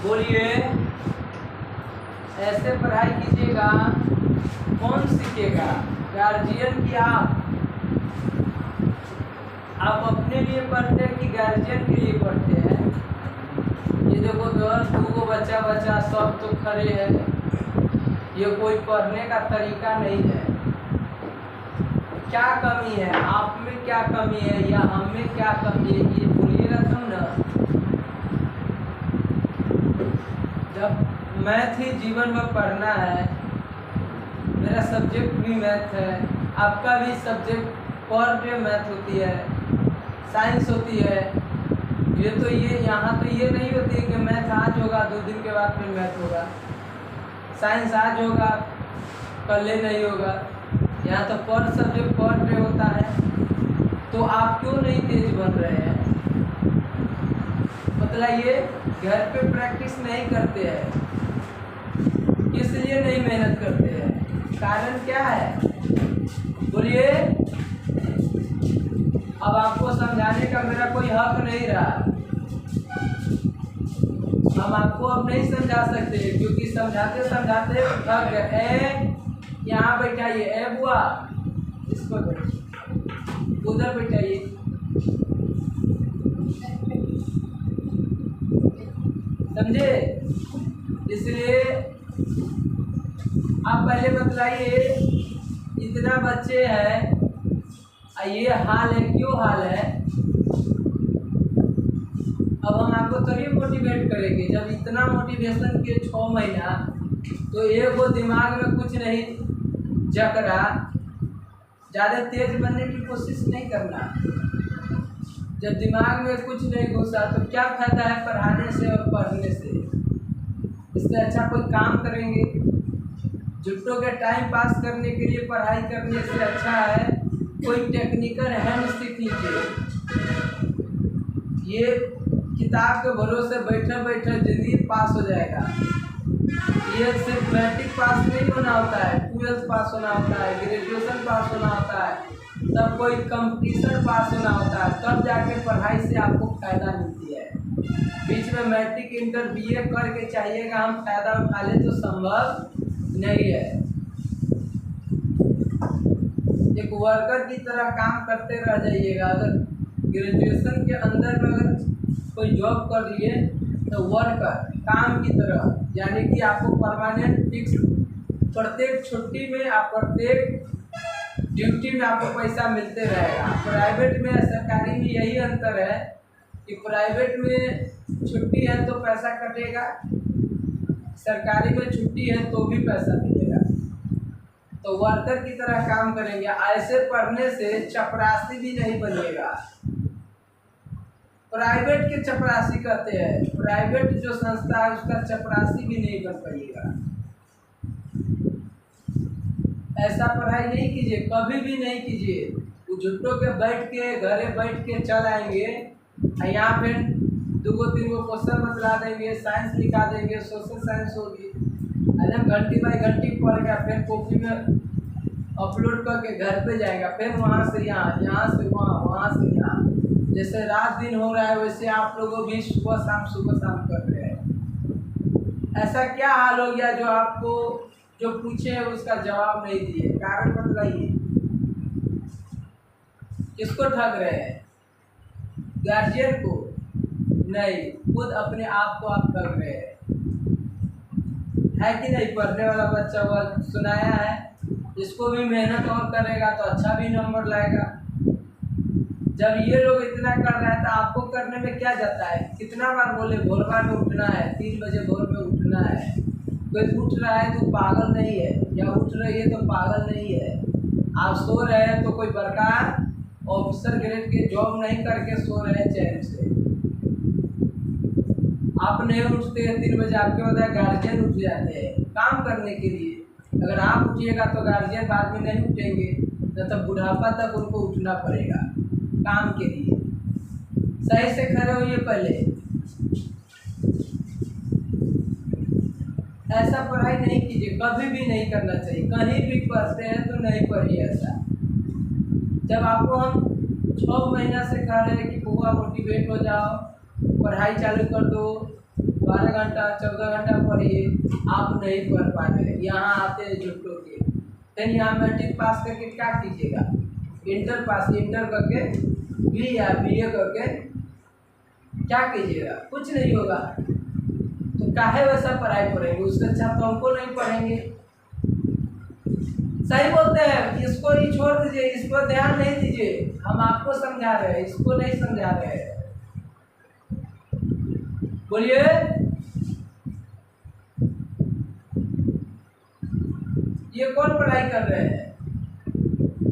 बोलिए। ऐसे पढ़ाई कीजिएगा, कौन सीखेगा? गार्जियन की आप अपने लिए पढ़ते हैं कि गार्जियन के लिए पढ़ते हैं? ये देखो दोस्त, दो बच्चा सब तो खड़े हैं, ये कोई पढ़ने का तरीका नहीं है। क्या कमी है? आप में क्या कमी है या हम में क्या कमी है, ये बोलिएगा तब ना। जब मैथ ही जीवन में पढ़ना है, मेरा सब्जेक्ट भी मैथ है, आपका भी सब्जेक्ट पर डे मैथ होती है, साइंस होती है। ये यहाँ तो ये नहीं होती है कि मैथ आज होगा 2 दिन के बाद फिर मैथ होगा, साइंस आज होगा कल नहीं होगा। यहाँ तो पर सब्जेक्ट पर डे होता है। तो आप क्यों नहीं तेज बन रहे हैं? बतलाइए। घर पे प्रैक्टिस नहीं करते हैं, किस लिए नहीं मेहनत करते हैं? कारण क्या है? बोलिए। अब आपको समझाने का मेरा कोई हक नहीं रहा, हम आपको अब नहीं समझा सकते क्योंकि समझाते समझाते थक गए। यहाँ बैठाइए, ए बुआ, इस पर बैठिए, उधर बैठाइए। समझे? इसलिए आप पहले बतलाइए, इतना बच्चे हैं, ये हाल है, क्यों हाल है? अब हम आपको तभी मोटिवेट करेंगे जब इतना मोटिवेशन के 6 महीना तो एक वो दिमाग में कुछ नहीं जग रहा। ज़्यादा तेज बनने की कोशिश नहीं करना। जब दिमाग में कुछ नहीं घुसा तो क्या फायदा है पढ़ाने से और पढ़ने से? इससे अच्छा कोई काम करेंगे। जुट्टों के टाइम पास करने के लिए पढ़ाई करने से अच्छा है कोई टेक्निकल हैंड सीख लीजिए। ये किताब के भरोसे बैठे बैठे जिंदगी पास हो जाएगा। ये सिर्फ मैट्रिक पास नहीं होना होता है, 12th पास होना होता है, ग्रेजुएशन पास होना होता है, तब कोई कंपटीशन पास होना होता है, तब जाके पढ़ाई से आपको फायदा मिलती है। बीच में मैट्रिक इंटर BA करके चाहिएगा हम फायदा उठा ले तो संभव नहीं है। एक वर्कर की तरह काम करते रह जाइएगा। अगर ग्रेजुएशन के अंदर में अगर कोई जॉब कर लिए तो वर्कर काम की तरह, यानी कि आपको परमानेंट फिक्स प्रत्येक छुट्टी में आप प्रत्येक ड्यूटी में आपको पैसा मिलते रहेगा। प्राइवेट में सरकारी में यही अंतर है कि प्राइवेट में छुट्टी है तो पैसा कटेगा, सरकारी में छुट्टी है तो भी पैसा मिलेगा। तो वर्कर की तरह काम करेंगे। ऐसे पढ़ने से चपरासी भी नहीं बनिएगा। प्राइवेट के चपरासी कहते हैं, प्राइवेट जो संस्था है उसका चपरासी भी नहीं बन पाइएगा। ऐसा पढ़ाई नहीं कीजिए, कभी भी नहीं कीजिए। वो झुट्टों के बैठ के घरे बैठ के चल आएंगे, यहाँ पे 2-3 क्वेश्चन बतला देंगे, साइंस लिखा देंगे, सोशल साइंस होगी, एकदम घंटी बाई घंटी पढ़ेगा, फिर कॉपी में अपलोड करके घर पे जाएगा, फिर वहाँ से यहाँ, यहाँ से वहाँ, वहाँ से यहाँ। जैसे रात दिन हो रहा है वैसे आप लोगों भी सुबह शाम कर रहे हैं। ऐसा क्या हाल हो गया जो आपको जो पूछे है उसका जवाब नहीं दिए? कारण बतलाइए। किसको ठग रहे हैं? गार्जियन को नहीं, खुद अपने आप को आप ठग रहे हैं। है कि नहीं? पढ़ने वाला बच्चा हुआ सुनाया है, इसको भी मेहनत और करेगा तो अच्छा भी नंबर लाएगा। जब ये लोग इतना कर रहे हैं तो आपको करने में क्या जाता है? कितना बार बोले भोरवा में उठना है, 3 बजे भोर में उठना है। कोई उठ रहा है तो पागल नहीं है, या उठ रही है तो पागल नहीं है। आप सो रहे हैं तो कोई बड़का ऑफिसर ग्रेड के जॉब नहीं करके सो रहे हैं चैन से। आप नहीं उठते हैं 3 बजे, आपके बताए गार्जियन उठ जाते हैं काम करने के लिए। अगर आप उठिएगा तो गार्जियन बाद में नहीं उठेंगे, तो बुढ़ापा तक उनको उठना पड़ेगा काम के लिए। सही से खड़े होइए पहले। ऐसा पढ़ाई नहीं कीजिए, कभी भी नहीं करना चाहिए। कहीं भी पढ़ते हैं तो नहीं पढ़िए ऐसा। जब आपको हम 6 महीना से कह रहे हैं कि बुआ मोटिवेट हो जाओ, पढ़ाई चालू कर दो, 12 घंटा 14 घंटा पढ़िए, आप नहीं पढ़ पा रहे, यहाँ आते हैं झुट्टो के। फिर यहाँ मैट्रिक पास करके क्या कीजिएगा, इंटर पास, इंटर करके बी या BA करके क्या कीजिएगा, कुछ नहीं होगा। तो काहे वैसा पढ़ाई पढ़ेंगे, उससे अच्छा तो हमको नहीं पढ़ेंगे। सही बोलते हैं, इसको ही छोड़ दीजिए, इस पर ध्यान नहीं दीजिए, हम आपको समझा रहे हैं, इसको नहीं समझा रहे हैं। बोलिए, ये कौन पढ़ाई कर रहे हैं?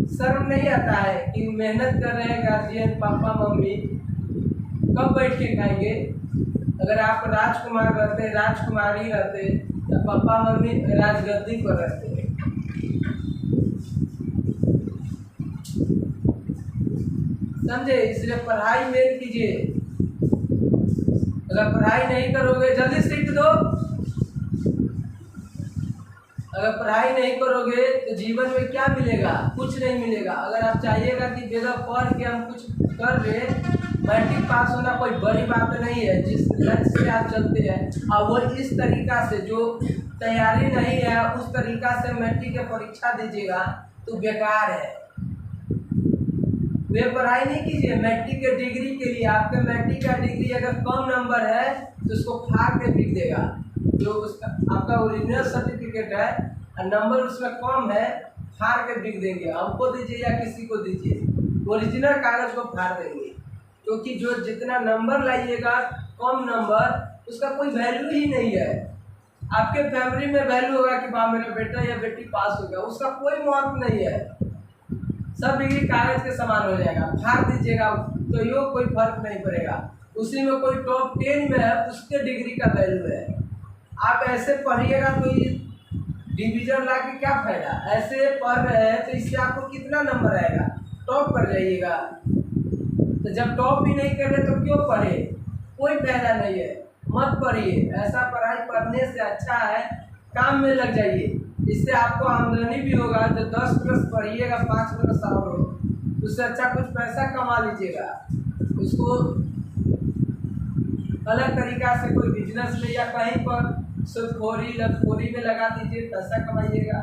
शर्म नहीं आता है कि मेहनत कर रहे हैं गार्जियन, पापा मम्मी कब बैठ के खाएंगे? अगर आप राजकुमार रहते, राजकुमारी रहते, तो पापा मम्मी राजगद्दी पर रहते। समझे? इसलिए पढ़ाई मेन कीजिए। अगर पढ़ाई नहीं करोगे, जल्दी सीख दो। अगर पढ़ाई नहीं करोगे तो जीवन में क्या मिलेगा? कुछ नहीं मिलेगा। अगर आप चाहिएगा कि जगह पढ़ के हम कुछ कर रहे, मैट्रिक पास होना कोई बड़ी बात नहीं है। जिस लक्ष्य से आप चलते हैं और वो इस तरीका से जो तैयारी नहीं है उस तरीका से मैट्रिक की परीक्षा दीजिएगा तो बेकार है। वे पढ़ाई नहीं कीजिए मैट्रिक के डिग्री के लिए। आपके मैट्रिक का डिग्री अगर कम नंबर है तो उसको फाड़ के बिक देगा। जो उसका आपका ओरिजिनल सर्टिफिकेट है और नंबर उसमें कम है, फाड़ के बिक देंगे। हमको दीजिए या किसी को दीजिए, ओरिजिनल कागज को फाड़ देंगे। क्योंकि जो जितना नंबर लाइएगा कम नंबर, उसका कोई वैल्यू ही नहीं है। आपके फैमिली में वैल्यू होगा कि हाँ मेरा बेटा या बेटी पास हो गया, उसका कोई महत्व नहीं है। सब डिग्री कागज के समान हो जाएगा, फाड़ दीजिएगा तो यो कोई फर्क नहीं पड़ेगा। उसी में कोई टॉप 10 में है, उसके डिग्री का वैल्यू है। आप ऐसे पढ़िएगा तो ये डिवीजन ला के क्या फायदा? ऐसे पढ़ रहे हैं तो इससे आपको कितना नंबर आएगा? टॉप कर जाइएगा। तो जब टॉप ही नहीं कर रहे तो क्यों पढ़े? कोई फायदा नहीं है, मत पढ़िए। ऐसा पढ़ाई पढ़ने से अच्छा है काम में लग जाइए, इससे आपको आमदनी भी होगा। जो 10 बरस पढ़िएगा 5 बरस और हो, उससे अच्छा कुछ पैसा कमा लीजिएगा। उसको अलग तरीका से कोई बिजनेस में या कहीं पर सूदखोरी लतखोरी में लगा दीजिए, पैसा कमाइएगा।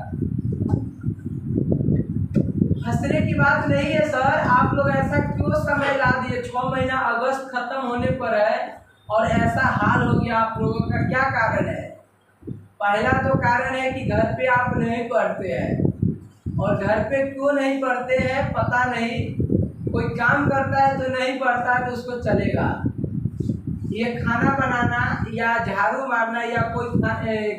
हंसने की बात नहीं है सर। आप लोग ऐसा क्यों समय ला दिए? 6 महीना अगस्त खत्म होने पर है और ऐसा हाल हो गया आप लोगों का। क्या कारण है? पहला तो कारण है कि घर पे आप नहीं पढ़ते हैं। और घर पे क्यों नहीं पढ़ते हैं पता नहीं। कोई काम करता है तो नहीं पढ़ता है तो उसको चलेगा। ये खाना बनाना या झाड़ू मारना या कोई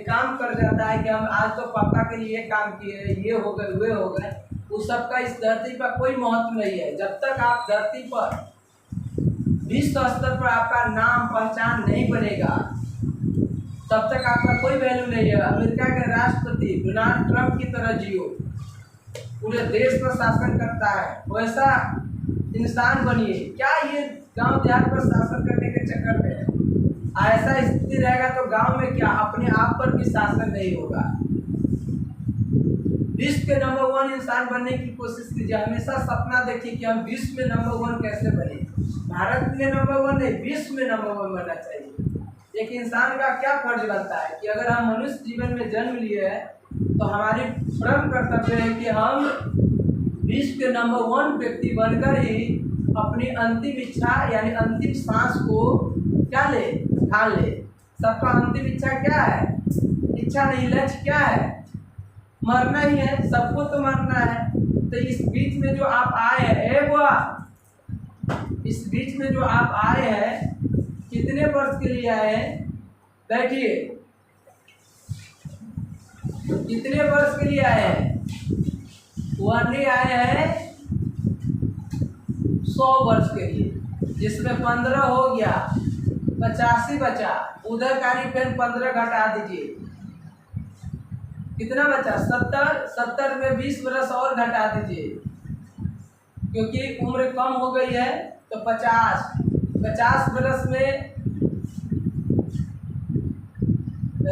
काम कर जाता है कि हम आज तो पापा के लिए काम किए, ये हो गए वे हो गए, उस सब का इस धरती पर कोई महत्व नहीं है। जब तक आप धरती पर विश्व स्तर पर आपका नाम पहचान नहीं बनेगा तब तक आपका कोई वैल्यू नहीं है। अमेरिका के राष्ट्रपति डोनाल्ड ट्रंप की तरह जियो, पूरे देश पर शासन करता है, वैसा इंसान बनिए। क्या ये गांव देहात पर शासन करने के चक्कर में ऐसा स्थिति रहेगा तो गांव में क्या अपने आप पर भी शासन नहीं होगा। विश्व के नंबर 1 इंसान बनने की कोशिश कीजिए। हमेशा सपना देखिए कि हम विश्व में नंबर 1 कैसे बने। भारत में नंबर 1 नहीं, विश्व में नंबर 1 बनना चाहिए। एक इंसान का क्या फर्ज बनता है कि अगर हम मनुष्य जीवन में जन्म लिए हैं तो हमारी परम कर्तव्य है कि हम विश्व के नंबर 1 व्यक्ति बनकर ही अपनी अंतिम इच्छा यानी अंतिम सांस को क्या ले, ठान ले। सबका अंतिम इच्छा क्या है? इच्छा नहीं, लक्ष्य क्या है? मरना ही है, सबको तो मरना है। तो इस बीच में जो आप आए हैं, इस बीच में जो आप आए हैं, कितने वर्ष के लिए आए हैं? बैठिए, कितने वर्ष के लिए आए हैं? ओनली आए हैं 100 वर्ष के लिए, जिसमें 15 हो गया, 85 बचा। उधर कारी पेन 15 घटा दीजिए, कितना बचा? 70 में 20 बरस और घटा दीजिए, क्योंकि उम्र कम हो गई है तो 50 बरस में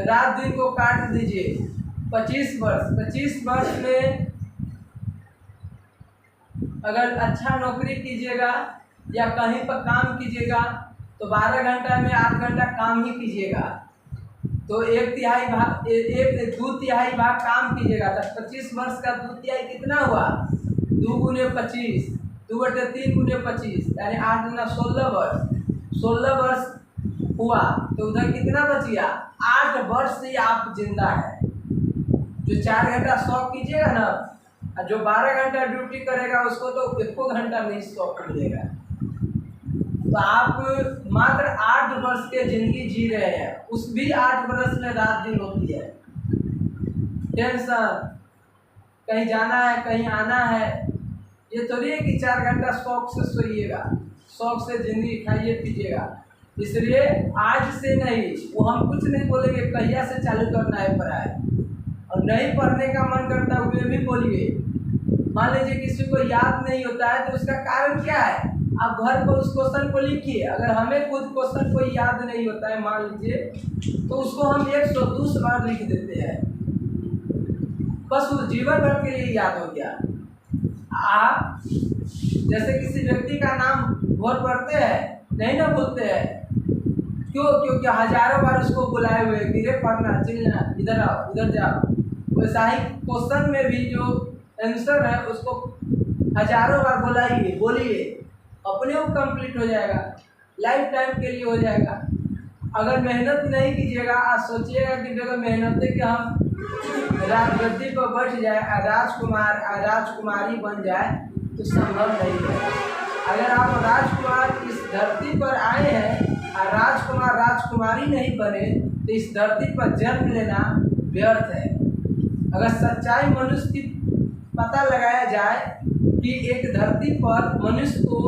रात दिन को काट दीजिए। 25 वर्ष में अगर अच्छा नौकरी कीजिएगा या कहीं पर काम कीजिएगा तो 12 घंटा में 8 घंटा काम ही कीजिएगा, तो 2/3 काम कीजिएगा, तो 25 वर्ष का 2/3 कितना हुआ? 2 गुने 25, 2/3 गुने 25 यानी 8 गुना 16 वर्ष। 16 वर्ष हुआ तो उधर कितना बच गया? 8 वर्ष से आप जिंदा है। जो 4 घंटा शौक कीजिएगा ना, और जो 12 घंटा ड्यूटी करेगा उसको तो 1 घंटा नहीं शौक मिलेगा। तो आप मात्र 8 वर्ष के जिंदगी जी रहे हैं, उस भी 8 वर्ष में रात दिन होती है। टेंशन, कहीं जाना है कहीं आना है, ये थोड़ी है कि 4 घंटा शौक से सोइएगा, शौक से जिंदगी खाइए पीजिएगा। इसलिए आज से नहीं, वो हम कुछ नहीं बोलेंगे कहिया से चालू करना है पढ़ाई, और नहीं पढ़ने का मन करता हुए भी बोलिए। मान लीजिए किसी को याद नहीं होता है तो उसका कारण क्या है? आप घर पर उस क्वेश्चन को लिखिए। अगर हमें खुद क्वेश्चन कोई याद नहीं होता है मान लीजिए, तो उसको हम 120 बार लिख देते हैं, बस उस जीवन भर के लिए याद हो गया। आप जैसे किसी व्यक्ति का नाम भोर पढ़ते हैं, नहीं ना भूलते हैं, क्यों? क्योंकि हजारों बार उसको बुलाए हुए कि रे पढ़ना, चिल्लना, इधर आओ उधर जाओ। वैसा ही क्वेश्चन में भी जो आंसर है उसको हजारों बार बुलाइए, बोलिए, अपने आप कंप्लीट हो जाएगा, लाइफ टाइम के लिए हो जाएगा। अगर मेहनत नहीं कीजिएगा, आज सोचिएगा कि बगैर मेहनत के हम राजगद्दी पर बैठ जाए, राजकुमार राजकुमारी बन जाए, तो संभव नहीं है। अगर आप राजकुमार इस धरती पर आए हैं और राजकुमार राजकुमारी नहीं बने, तो इस धरती पर जन्म लेना व्यर्थ है। अगर सच्चाई मनुष्य की पता लगाया जाए कि एक धरती पर मनुष्य को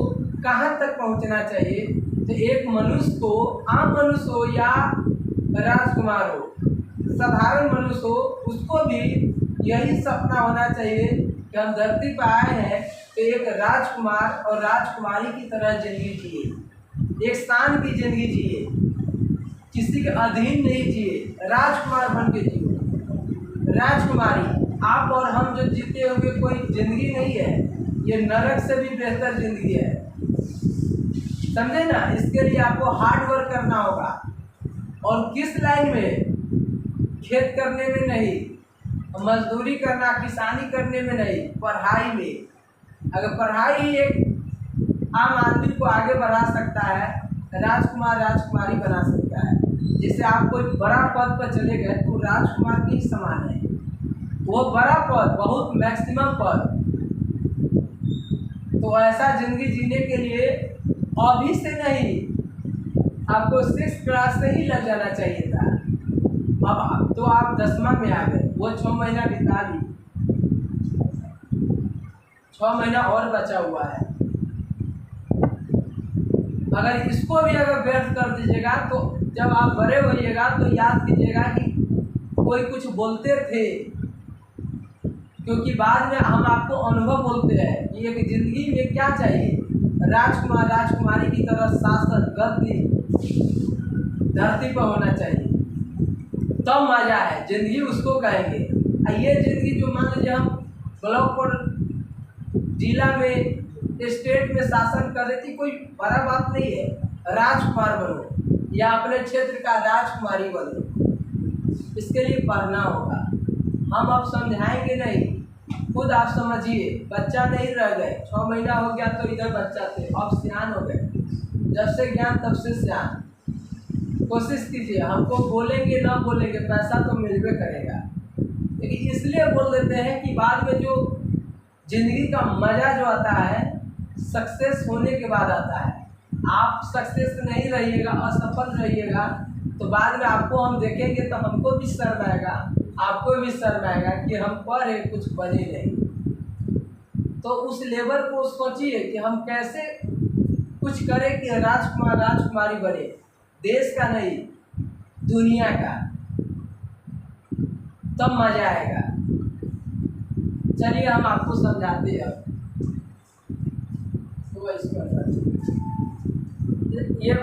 कहाँ तक पहुँचना चाहिए, तो एक मनुष्य को, आम मनुष्य हो या राजकुमार हो, साधारण मनुष्य हो, उसको भी यही सपना होना चाहिए कि हम धरती पर आए हैं तो एक राजकुमार और राजकुमारी की तरह जिंदगी जिए, एक शान की जिंदगी जिए, किसी के अधीन नहीं जिए, राजकुमार बन के जिए। राजकुमारी आप और हम जो जीते होंगे कोई जिंदगी नहीं है, ये नरक से भी बेहतर जिंदगी है, समझे ना। इसके लिए आपको हार्ड वर्क करना होगा, और किस लाइन में? खेत करने में नहीं, मजदूरी करना, किसानी करने में नहीं, पढ़ाई में। अगर पढ़ाई ही एक आम आदमी को आगे बढ़ा सकता है, राजकुमार राजकुमारी बना सकता है। जैसे आप कोई बड़ा पद पर चले गए तो राजकुमार के ही समान है, वो बड़ा पद, बहुत मैक्सिमम पद। तो ऐसा जिंदगी जीने के लिए अभी से नहीं, आपको 6th क्लास से ही लग जाना चाहिए था। अब तो आप 10वां में आ गए, वो 6 महीना बिता ली, 6 महीना और बचा हुआ है। अगर इसको भी अगर व्यर्थ कर दीजिएगा, तो जब आप बड़े होइएगा तो याद कीजिएगा कि कोई कुछ बोलते थे, क्योंकि बाद में हम आपको अनुभव बोलते हैं कि एक जिंदगी में क्या चाहिए, राजकुमार राजकुमारी की तरह शासन गद्दी धरती पर होना चाहिए, तब मजा है जिंदगी, उसको कहेंगे। ये जिंदगी जो मान लीजिए हम ब्लॉक पर, जिला में, स्टेट में शासन कर रही थी, कोई बड़ा बात नहीं है। राजकुमार बनो या अपने क्षेत्र का राजकुमारी बनो, इसके लिए पढ़ना होगा। हम अब समझाएंगे नहीं, खुद आप समझिए। बच्चा नहीं रह गए, 6 महीना हो गया तो इधर बच्चा थे, अब सियान हो गए। जब से ज्ञान तब से सियान। कोशिश कीजिए, हमको बोलेंगे ना बोलेंगे, पैसा तो मिलबे करेगा, लेकिन इसलिए बोल देते हैं कि बाद में जो जिंदगी का मज़ा जो आता है सक्सेस होने के बाद आता है। आप सक्सेस नहीं रहिएगा, असफल रहिएगा, तो बाद में आपको हम देखेंगे तो हमको भी शर्म आएगा, आपको भी शर्म आएगा कि हम पढ़े कुछ बने नहीं। तो उस लेवल को सोचिए कि हम कैसे कुछ करें कि राजकुमार राजकुमारी बने, देश का नहीं दुनिया का, तब मजा आएगा। चलिए हम आपको समझाते हैं। तो ये